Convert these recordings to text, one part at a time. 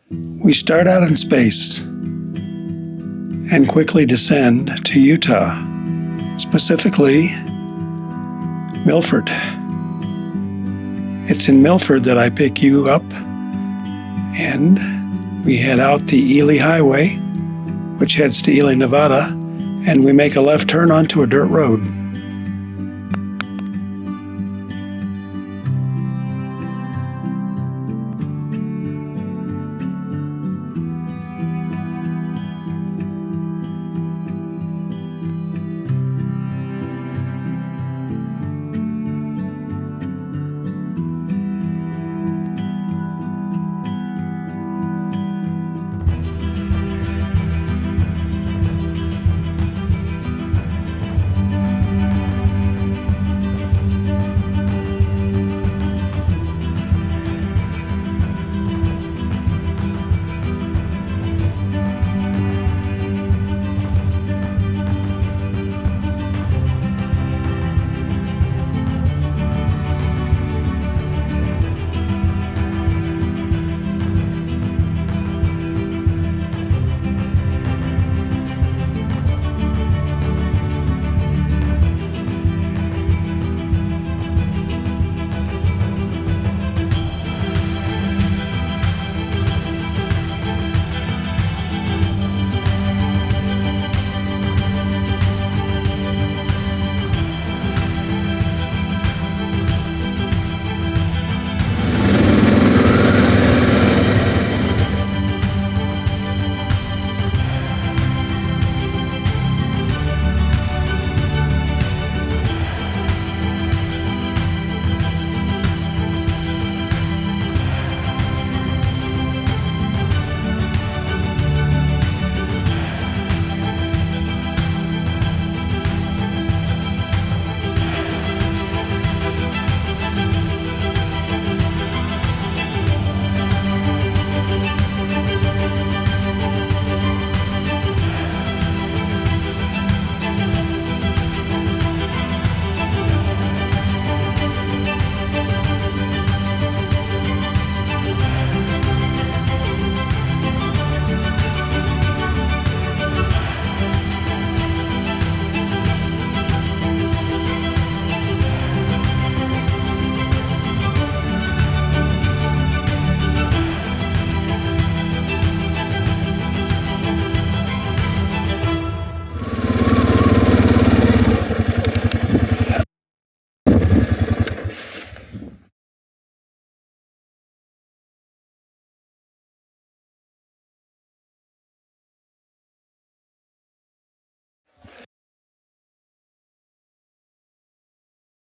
We start out in space and quickly descend to Utah, specifically Milford. It's in Milford that I pick you up, and we head out the Ely Highway, which heads to Ely, Nevada, and we make a left turn onto a dirt road.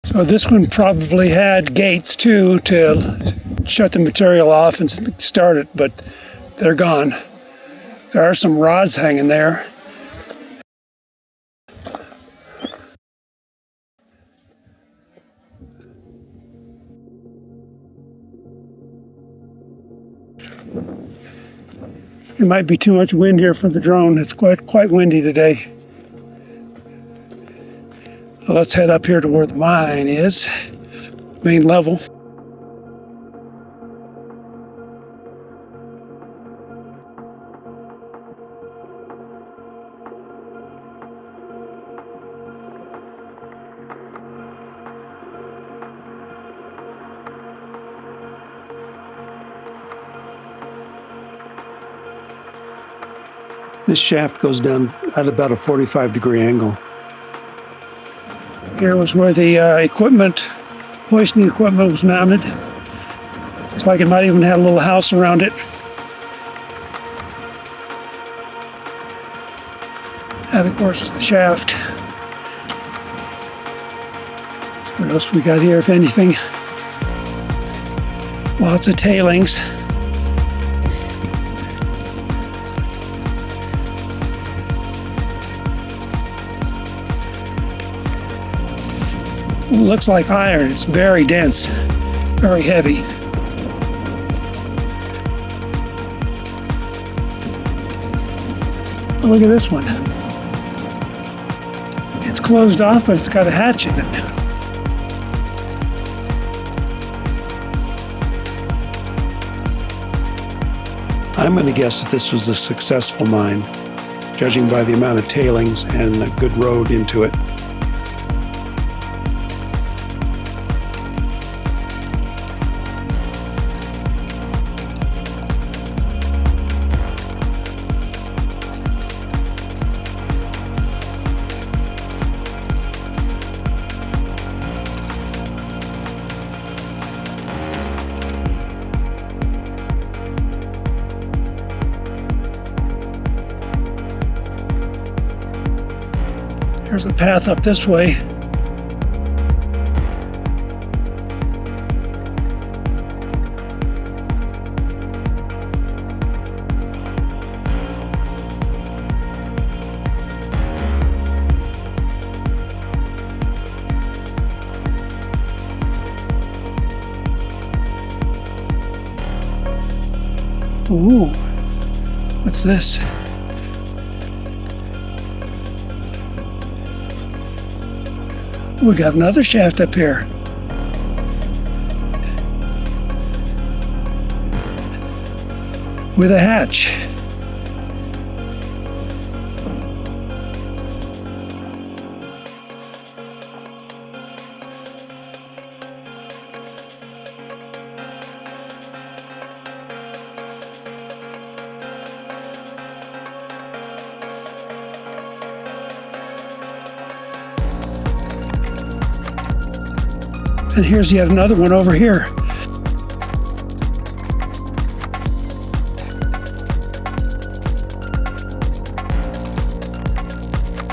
So this one probably had gates too to shut the material off and start it, but they're gone. There are some rods hanging there. It might be too much wind here for the drone. It's quite windy today. Let's head up here to where the mine is, main level. This shaft goes down at about a 45-degree angle. Here was where the hoisting equipment was mounted. Looks like it might even have a little house around it. And of course is the shaft. So what else we got here, if anything? Lots of tailings. It looks like iron. It's very dense, very heavy. Oh, look at this one. It's closed off, but it's got a hatch in it. I'm going to guess that this was a successful mine, judging by the amount of tailings and a good road into it. There's a path up this way. Ooh, what's this? We got another shaft up here. With a hatch. And here's yet another one over here.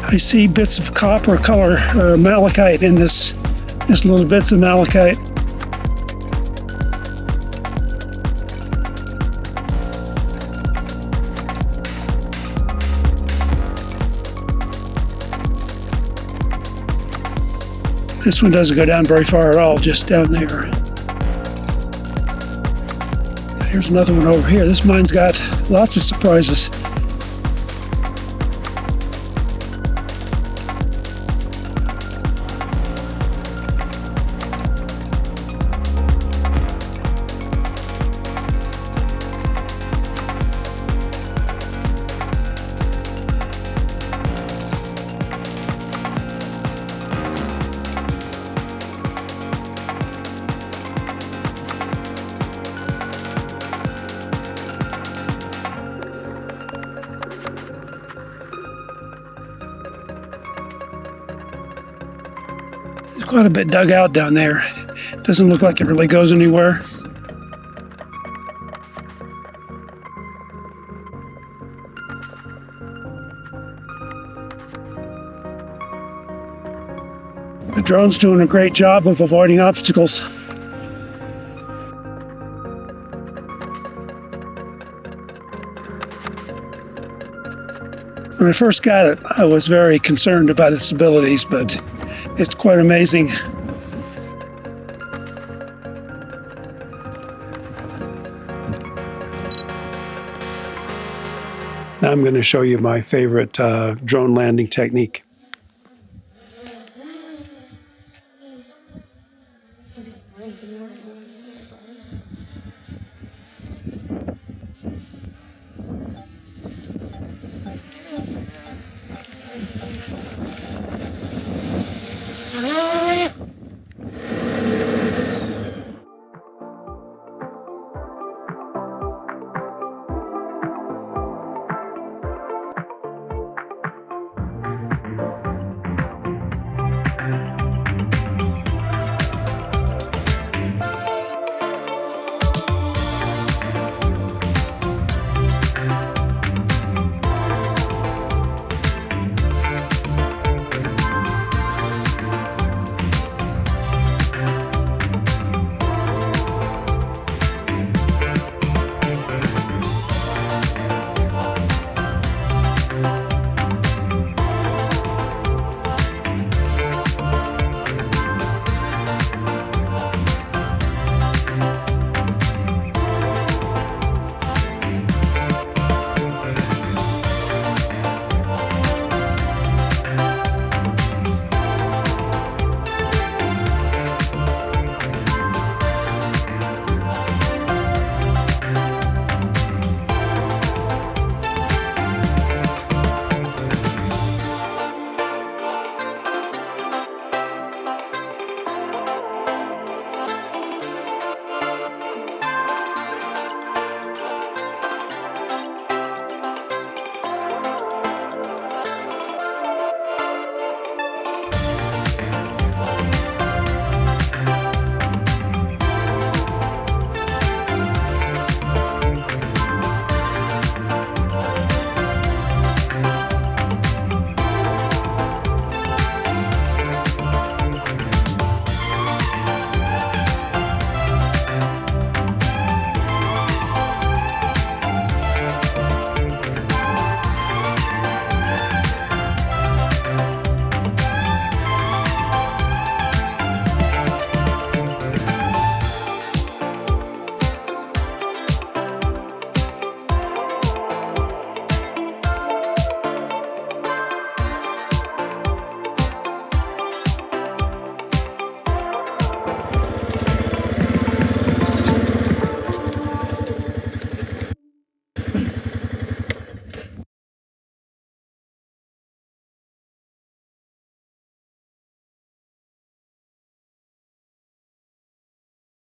I see bits of copper color, malachite in this little bits of malachite. This one doesn't go down very far at all, just down there. Here's another one over here. This mine's got lots of surprises. There's quite a bit dug out down there. Doesn't look like it really goes anywhere. The drone's doing a great job of avoiding obstacles. When I first got it, I was very concerned about its abilities, but it's quite amazing. Now I'm going to show you my favorite drone landing technique.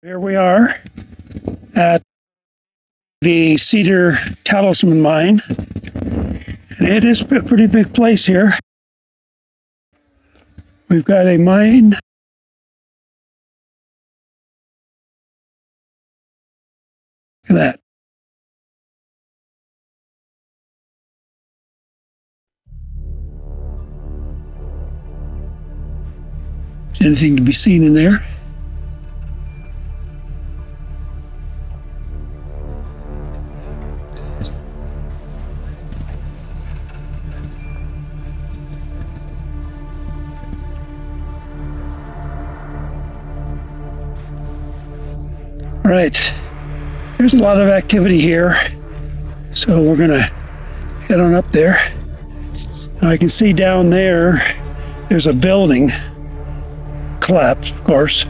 Here we are at the Cedar-Talisman Mine, and it is a pretty big place here. We've got a mine. Look at that. Is anything to be seen in there? All right, there's a lot of activity here, so we're gonna head on up there. Now I can see down there, there's a building collapsed, of course.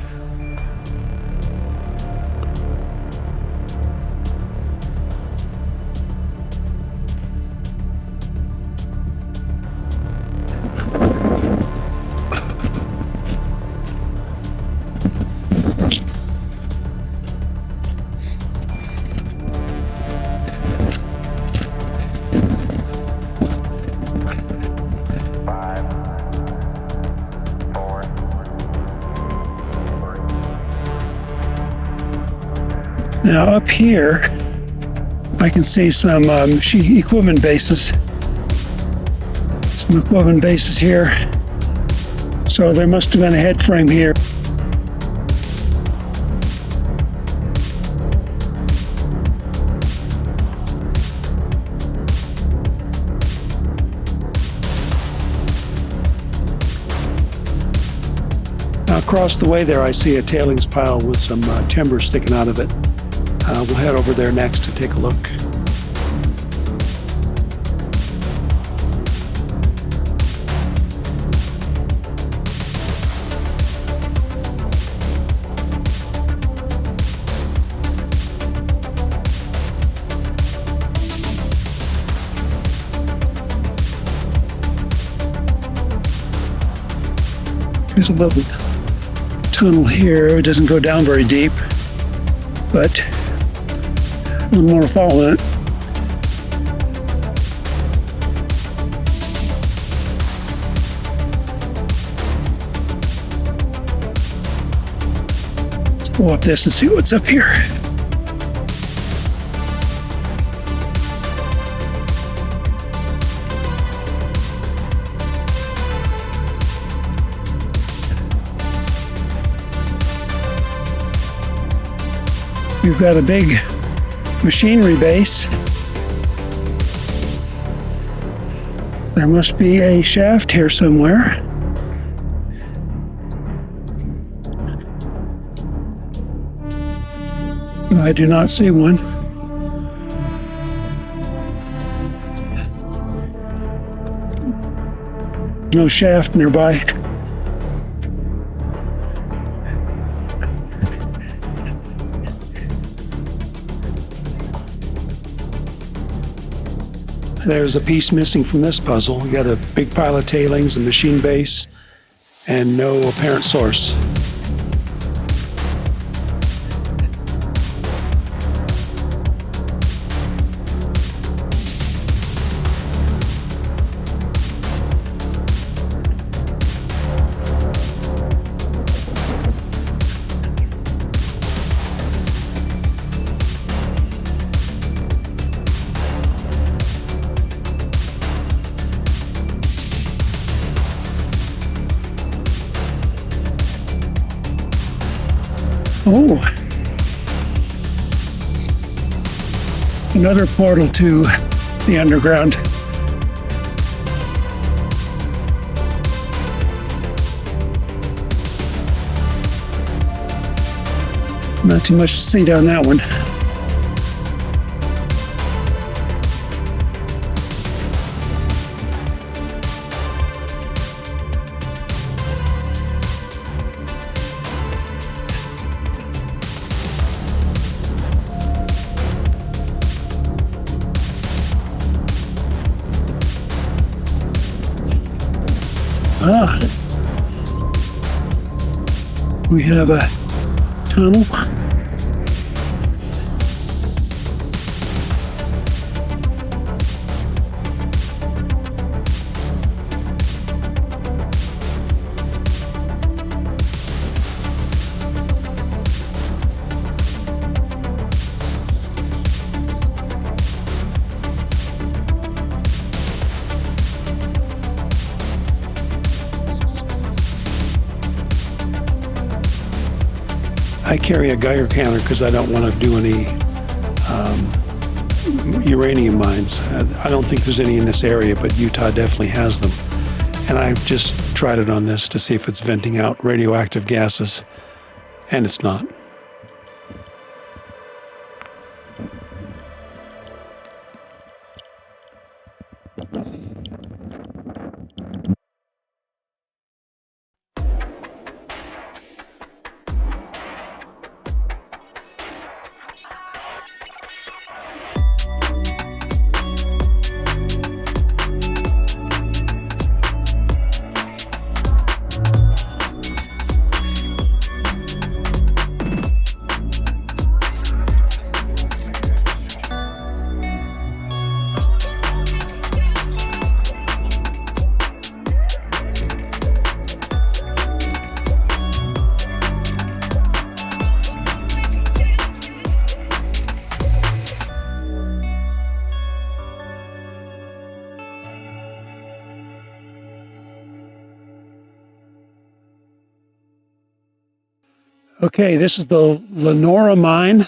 Now up here, I can see some equipment bases. Some equipment bases here. So there must have been a head frame here. Now across the way there, I see a tailings pile with some timber sticking out of it. We'll head over there next to take a look. There's a little tunnel here. It doesn't go down very deep, but a little more fall in it. Let's go up this and see what's up here. We've got a big machinery base. There must be a shaft here somewhere. I do not see one. No shaft nearby. There's a piece missing from this puzzle. We got a big pile of tailings, a machine base, and no apparent source. Oh, another portal to the underground. Not too much to see down that one. We have a tunnel. I carry a Geiger counter because I don't want to do any uranium mines. I don't think there's any in this area, but Utah definitely has them. And I've just tried it on this to see if it's venting out radioactive gases, and it's not. Okay, this is the Lenora Mine.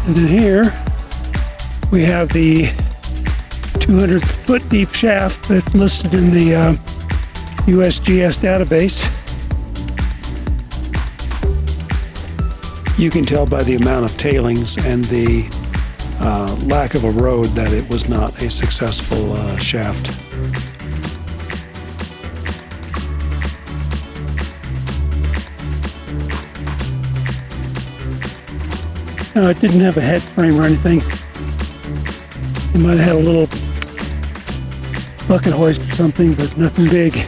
And then here we have the 200-foot deep shaft that's listed in the USGS database. You can tell by the amount of tailings and the lack of a road that it was not a successful shaft. No, it didn't have a head frame or anything. It might have had a little bucket hoist or something, but nothing big.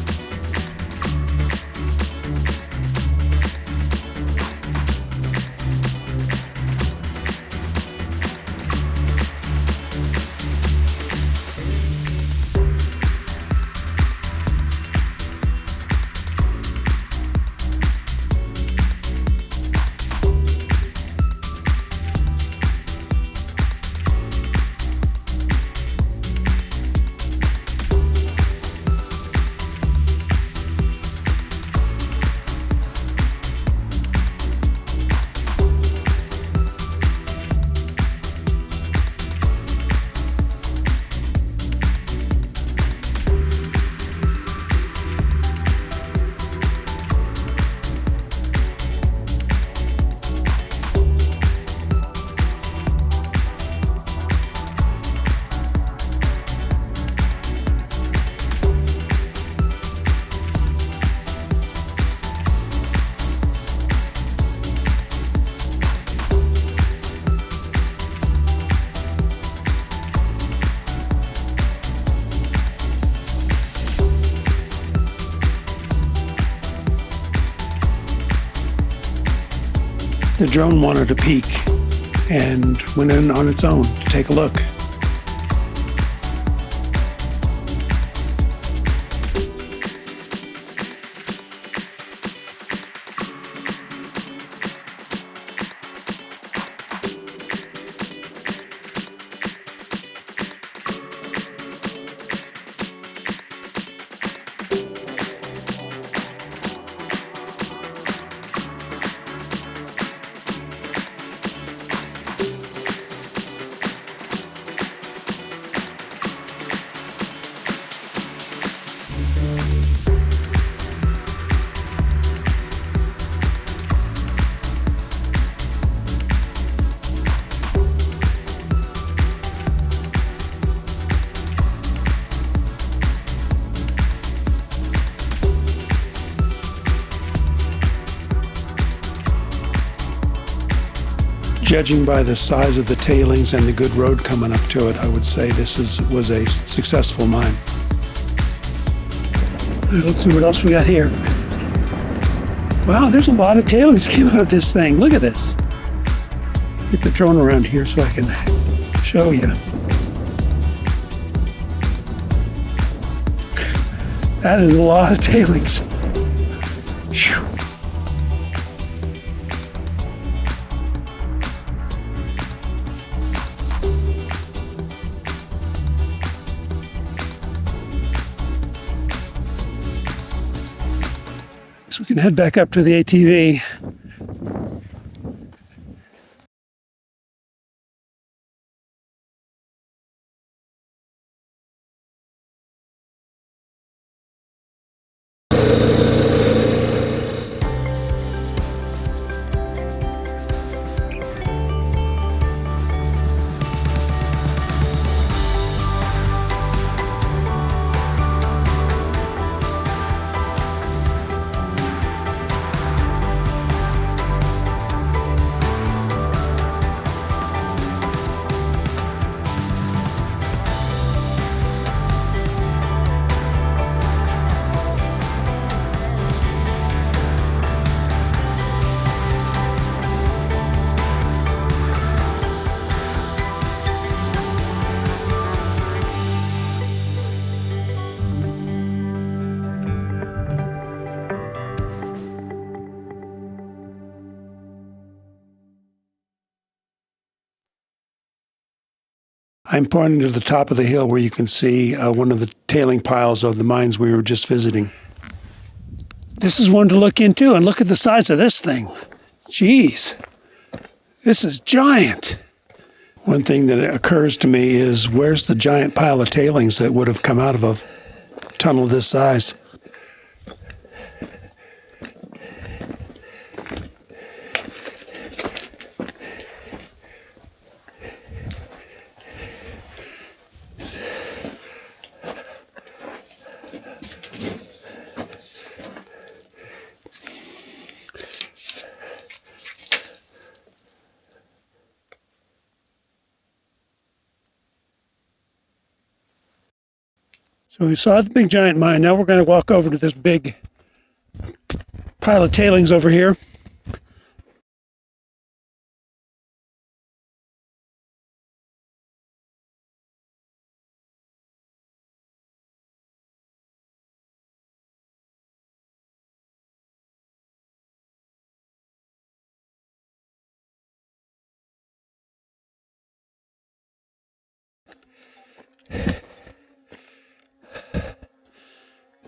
The drone wanted to peek and went in on its own to take a look. judging by the size of the tailings and the good road coming up to it, I would say this was a successful mine. All right, let's see what else we got here. Wow, there's a lot of tailings came out of this thing. Look at this. Get the drone around here so I can show you. That is a lot of tailings. Whew. So we can head back up to the ATV. I'm pointing to the top of the hill where you can see one of the tailing piles of the mines we were just visiting. This is one to look into, and look at the size of this thing. Jeez, this is giant. One thing that occurs to me is, where's the giant pile of tailings that would have come out of a tunnel this size? So we saw the big giant mine. Now we're going to walk over to this big pile of tailings over here.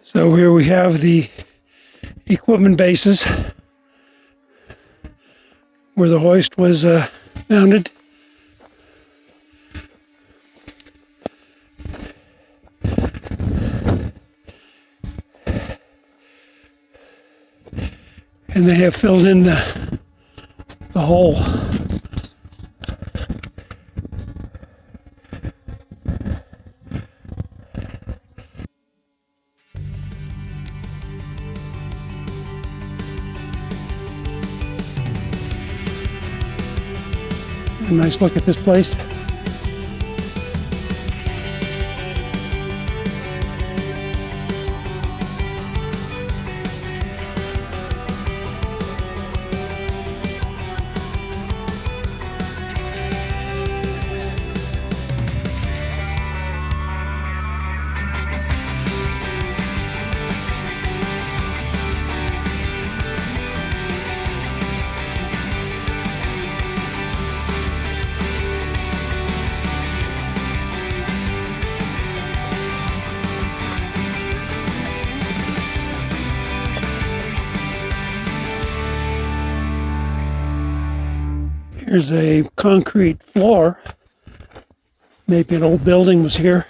So here we have the equipment bases where the hoist was mounted. And they have filled in the hole. A nice look at this place. Here's a concrete floor. Maybe an old building was here.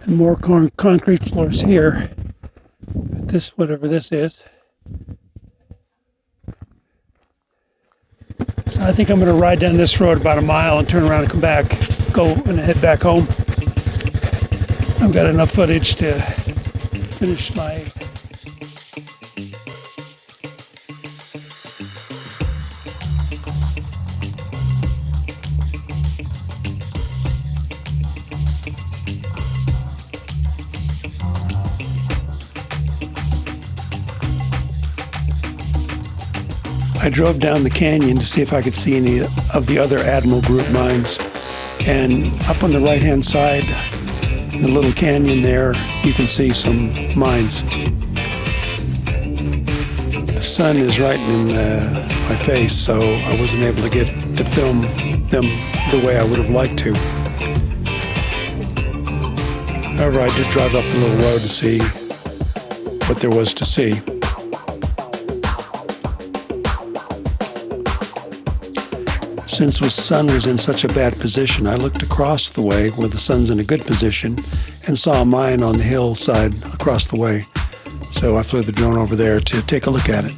And more concrete floors here. This, whatever this is. I think I'm going to ride down this road about a mile and turn around and come back, go and head back home. I've got enough footage to finish my... I drove down the canyon to see if I could see any of the other Admiral Group mines. And up on the right-hand side, in the little canyon there, you can see some mines. The sun is right in my face, so I wasn't able to get to film them the way I would have liked to. However, I did drive up the little road to see what there was to see. Since the sun was in such a bad position, I looked across the way where the sun's in a good position and saw a mine on the hillside across the way. So I flew the drone over there to take a look at it.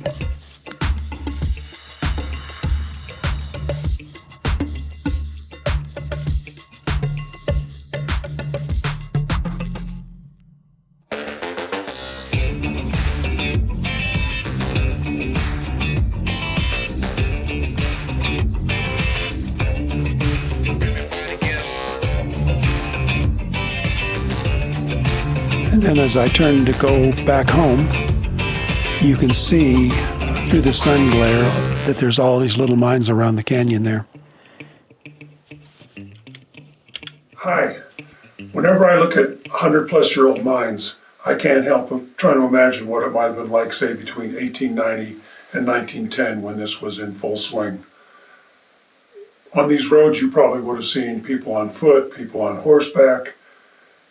And then as I turn to go back home, you can see through the sun glare that there's all these little mines around the canyon there. Hi. Whenever I look at 100-plus-year-old mines, I can't help but trying to imagine what it might have been like, say, between 1890 and 1910 when this was in full swing. On these roads, you probably would have seen people on foot, people on horseback.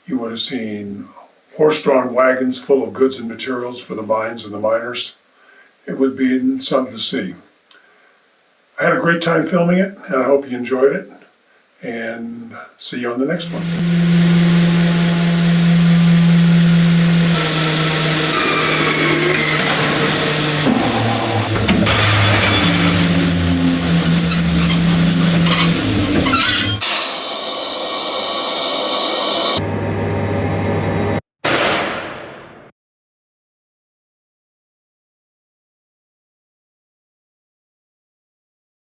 You would have seen horse-drawn wagons full of goods and materials for the mines and the miners. It would be something to see. I had a great time filming it, and I hope you enjoyed it. And see you on the next one.